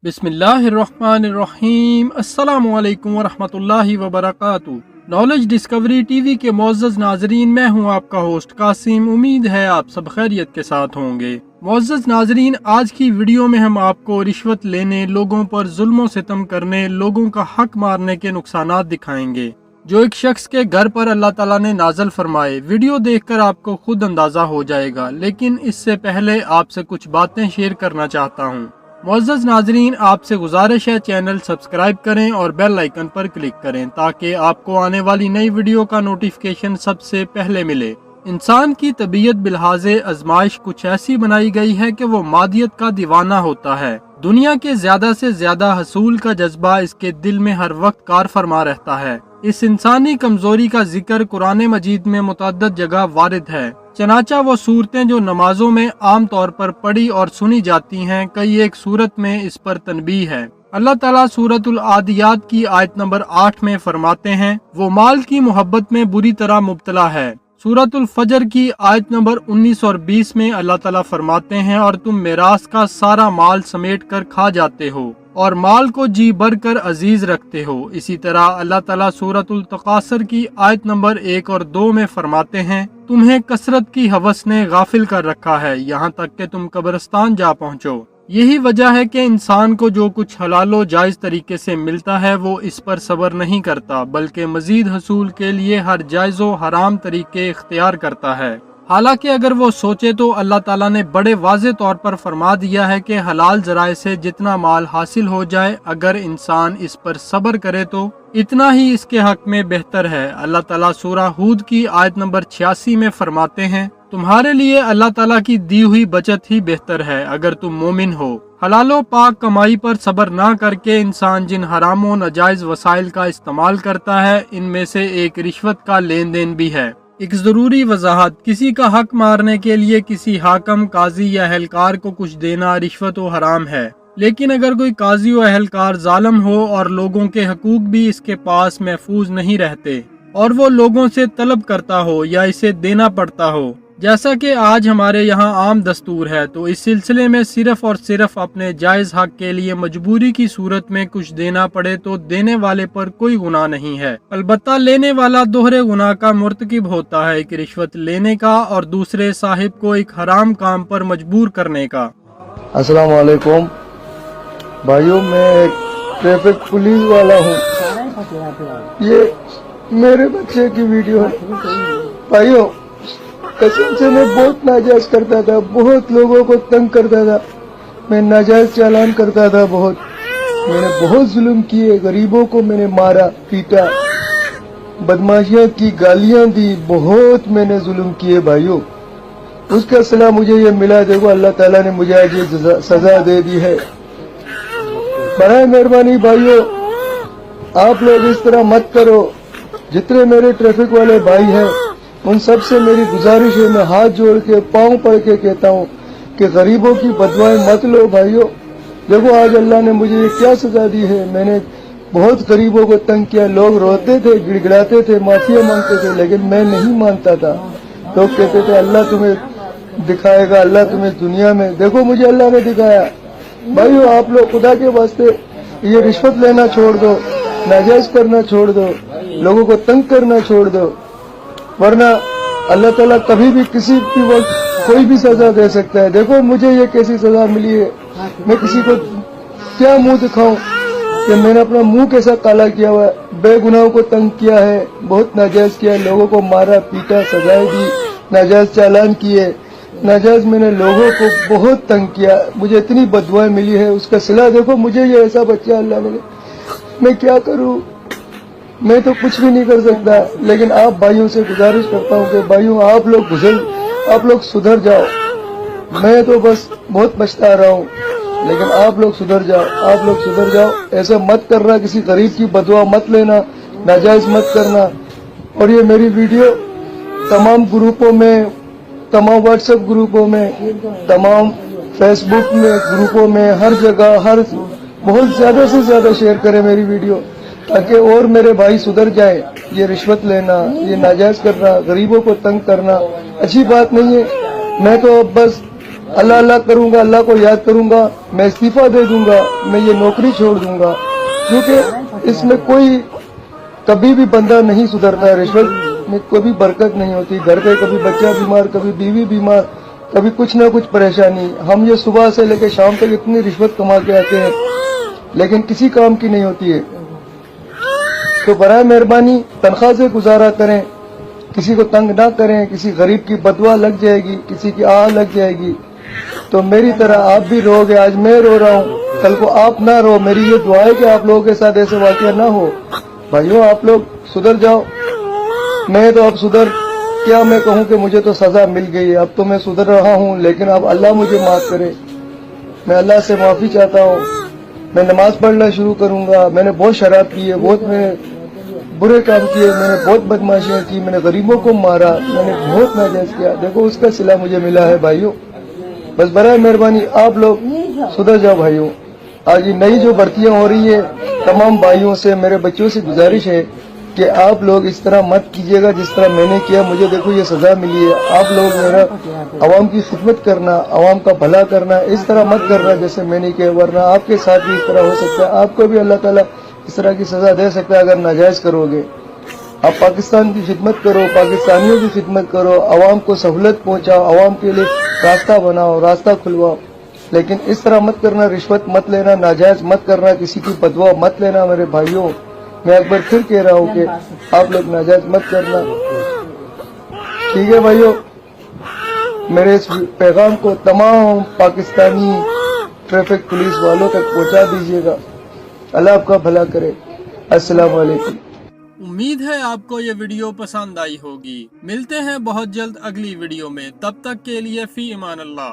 बिस्मिल्लाहिर्रहमानिर्रहीम। अस्सलामु अलैकुम वरहमतुल्लाहि वबरकातुहू। नॉलेज डिस्कवरी टीवी के मोअज़्ज़ज़ नाज़रीन, मैं हूँ आपका होस्ट कासिम। उम्मीद है आप सब खैरियत के साथ होंगे। मोअज़्ज़ज़ नाज़रीन, आज की वीडियो में हम आपको रिश्वत लेने, लोगों पर जुल्म सितम करने, लोगों का हक मारने के नुकसानात दिखाएंगे जो एक शख्स के घर पर अल्लाह ताला ने नाज़िल फरमाए। वीडियो देखकर आपको खुद अंदाज़ा हो जाएगा, लेकिन इससे पहले आपसे कुछ बातें शेयर करना चाहता हूँ। मुअज़्ज़ज़ नाज़रीन, आपसे गुजारिश है चैनल सब्सक्राइब करें और बेल आइकन पर क्लिक करें ताकि आपको आने वाली नई वीडियो का नोटिफिकेशन सबसे पहले मिले। इंसान की तबीयत बिलहाज़े आजमाइश कुछ ऐसी बनाई गई है कि वो मादियत का दीवाना होता है। दुनिया के ज्यादा से ज्यादा हसूल का जज्बा इसके दिल में हर वक्त कार फरमा रहता है। इस इंसानी कमजोरी का जिक्र कुरान मजीद में मुतअद्दिद जगह वारिद है। चनाचा वो सूरतें जो नमाजों में आम तौर पर पढ़ी और सुनी जाती हैं, कई एक सूरत में इस पर तनबीह है। अल्लाह ताला सूरतुल आदियात की आयत नंबर 8 में फरमाते हैं, वो माल की मोहब्बत में बुरी तरह मुब्तला है। सूरतुल फजर की आयत नंबर 19 और 20 में अल्लाह ताला फरमाते हैं, और तुम मिरास का सारा माल समेट कर खा जाते हो और माल को जी भर कर अजीज रखते हो। इसी तरह अल्लाह ताला सूरतुल तकासुर की आयत नंबर 1 और 2 में फरमाते हैं, तुम्हें कसरत की हवस ने गाफिल कर रखा है, यहाँ तक कि तुम कब्रिस्तान जा पहुँचो। यही वजह है कि इंसान को जो कुछ हलालो जायज तरीके से मिलता है वो इस पर सब्र नहीं करता, बल्कि मजीद हसूल के लिए हर जायज़ो हराम तरीके इख्तियार करता है। हालांकि अगर वो सोचे तो अल्लाह ताला ने बड़े वाज़े तौर पर फरमा दिया है कि हलाल जराए से जितना माल हासिल हो जाए, अगर इंसान इस पर सब्र करे तो इतना ही इसके हक में बेहतर है। अल्लाह ताला सूरा हूद की आयत नंबर 86 में फरमाते हैं, तुम्हारे लिए अल्लाह ताला की दी हुई बचत ही बेहतर है अगर तुम मोमिन हो। हलालो पाक कमाई पर सब्र ना करके इंसान जिन हरामों नाजायज वसाइल का इस्तेमाल करता है, इनमें से एक रिश्वत का लेन देन भी है। एक जरूरी वजाहत, किसी का हक मारने के लिए किसी हाकम, काजी या अहलकार को कुछ देना रिश्वत व हराम है। लेकिन अगर कोई काजी व अहलकार जालिम हो और लोगों के हकूक भी इसके पास महफूज नहीं रहते और वो लोगों से तलब करता हो या इसे देना पड़ता हो, जैसा कि आज हमारे यहाँ आम दस्तूर है, तो इस सिलसिले में सिर्फ और सिर्फ अपने जायज हक के लिए मजबूरी की सूरत में कुछ देना पड़े तो देने वाले पर कोई गुनाह नहीं है। अलबत्ता लेने वाला दोहरे गुनाह का मुर्तकिब होता है, एक रिश्वत लेने का और दूसरे साहिब को एक हराम काम पर मजबूर करने का। अस्सलाम वालेकुम भाइयों, मैं एक ट्रैफिक पुलिस वाला हूँ। ये मेरे बच्चे की वीडियो है। भाइयों, कसम से मैं बहुत नाजायज करता था, बहुत लोगों को तंग करता था, मैं नाजायज चालान करता था, मैंने बहुत जुल्म किए, गरीबों को मैंने मारा पीटा, बदमाशियां की, गालियां दी, बहुत मैंने जुल्म किए भाइयों। उसका सलाह मुझे ये मिला। देखो अल्लाह ताला ने मुझे आज ये सजा दे दी है। बराए मेहरबानी भाइयों, आप लोग इस तरह मत करो। जितने मेरे ट्रैफिक वाले भाई हैं उन सब से मेरी गुजारिश है, मैं हाथ जोड़ के पांव पड़ के कहता हूँ कि गरीबों की बदवाएं मत लो भाइयों। देखो आज अल्लाह ने मुझे ये क्या सजा दी है। मैंने बहुत गरीबों को तंग किया, लोग रोते थे, गिड़गिड़ाते थे, माफिया मांगते थे, लेकिन मैं नहीं मानता था। लोग कहते थे अल्लाह तुम्हें दिखाएगा, अल्लाह तुम्हें दुनिया में। देखो मुझे अल्लाह ने दिखाया। भाइयों आप लोग खुदा के वास्ते ये रिश्वत लेना छोड़ दो, नाजायज करना छोड़ दो, लोगों को तंग करना छोड़ दो, वरना अल्लाह ताला कभी भी किसी भी वक्त कोई भी सजा दे सकता है। देखो मुझे ये कैसी सजा मिली है, मैं किसी को क्या मुंह दिखाऊं कि मैंने अपना मुंह कैसा काला किया हुआ है, बेगुनाहों को तंग किया है, बहुत नाजायज किया, लोगों को मारा पीटा, सजाएं दी, नाजायज चालान किए, नाजायज मैंने लोगों को बहुत तंग किया, मुझे इतनी बदुआएं मिली है। उसका सिला देखो मुझे ये ऐसा बच्चा अल्लाह ने, मैं क्या करूं, मैं तो कुछ भी नहीं कर सकता। लेकिन आप भाइयों से गुजारिश करता हूं कि भाइयों आप लोग सुधर जाओ। मैं तो बस बहुत पछता रहा हूं, लेकिन आप लोग सुधर जाओ। ऐसा मत करना, किसी गरीब की बदुआ मत लेना, नाजायज मत करना। और ये मेरी वीडियो तमाम ग्रुपों में, तमाम व्हाट्सएप ग्रुपों में, तमाम फेसबुक में ग्रुपों में, हर जगह बहुत ज्यादा से ज्यादा शेयर करें मेरी वीडियो, ताकि और मेरे भाई सुधर जाए। ये रिश्वत लेना, ये नाजायज करना, गरीबों को तंग करना अच्छी बात नहीं है। मैं तो अब बस अल्लाह अल्लाह करूंगा, अल्लाह को याद करूंगा, मैं इस्तीफा दे दूंगा, मैं ये नौकरी छोड़ दूंगा, क्योंकि इसमें कोई कभी भी बंदा नहीं सुधरता है। रिश्वत में कभी बरकत नहीं होती। घर पे कभी बच्चा बीमार, कभी बीवी बीमार, कभी कुछ ना कुछ परेशानी। हम ये सुबह से लेकर शाम तक इतनी रिश्वत कमा के आते हैं, लेकिन किसी काम की नहीं होती है। तो बराए मेहरबानी तनख्वाह से गुजारा करें, किसी को तंग ना करें। किसी गरीब की बदवा लग जाएगी, किसी की आह लग जाएगी, तो मेरी तरह आप भी रोगे। आज मैं रो रहा हूँ, कल को आप ना रो। मेरी ये दुआ है कि आप लोगों के साथ ऐसे वाकया ना हो। भाइयों, आप लोग सुधर जाओ। मैं तो अब सुधर क्या मैं कहूँ कि मुझे तो सजा मिल गई है, अब तो मैं सुधर रहा हूँ, लेकिन अब अल्लाह मुझे माफ करे। मैं अल्लाह से माफी चाहता हूँ। मैं नमाज पढ़ना शुरू करूंगा। मैंने बहुत शराब की है, बहुत मैंने बुरे काम किए, मैंने बहुत बदमाशियां की, मैंने गरीबों को मारा, मैंने बहुत नाजायज किया। देखो उसका सिला मुझे मिला है भाइयों। बस बराए मेहरबानी आप लोग सुधर जाओ भाइयों। आज ये नई जो भर्तियां हो रही है, तमाम भाइयों से, मेरे बच्चों से गुजारिश है कि आप लोग इस तरह मत कीजिएगा जिस तरह मैंने किया। मुझे देखो ये सजा मिली है। आप लोग मेरा आवाम की खिदमत करना, आवाम का भला करना, इस तरह मत करना जैसे मैंने किया, वरना आपके साथ भी इस तरह हो सकता है। आपको भी अल्लाह ताला इस तरह की सजा दे सकता है अगर नाजायज करोगे। आप पाकिस्तान की खिदमत करो, पाकिस्तानियों की खिदमत करो, आवाम को सहूलत पहुंचाओ, आवाम के लिए रास्ता बनाओ, रास्ता खुलवाओ, लेकिन इस तरह मत करना। रिश्वत मत लेना, नाजायज मत करना, किसी की बदवा मत लेना। मेरे भाइयों, मैं एक बार फिर कह रहा हूँ कि आप लोग नाजायज मत करना। ठीक है भाइयों, मेरे इस पैगाम को तमाम पाकिस्तानी ट्रैफिक पुलिस वालों तक पहुंचा दीजिएगा। अल्लाह आपका भला करे। अस्सलाम वालेकुम। उम्मीद है आपको ये वीडियो पसंद आई होगी। मिलते हैं बहुत जल्द अगली वीडियो में, तब तक के लिए फी इमान अल्लाह।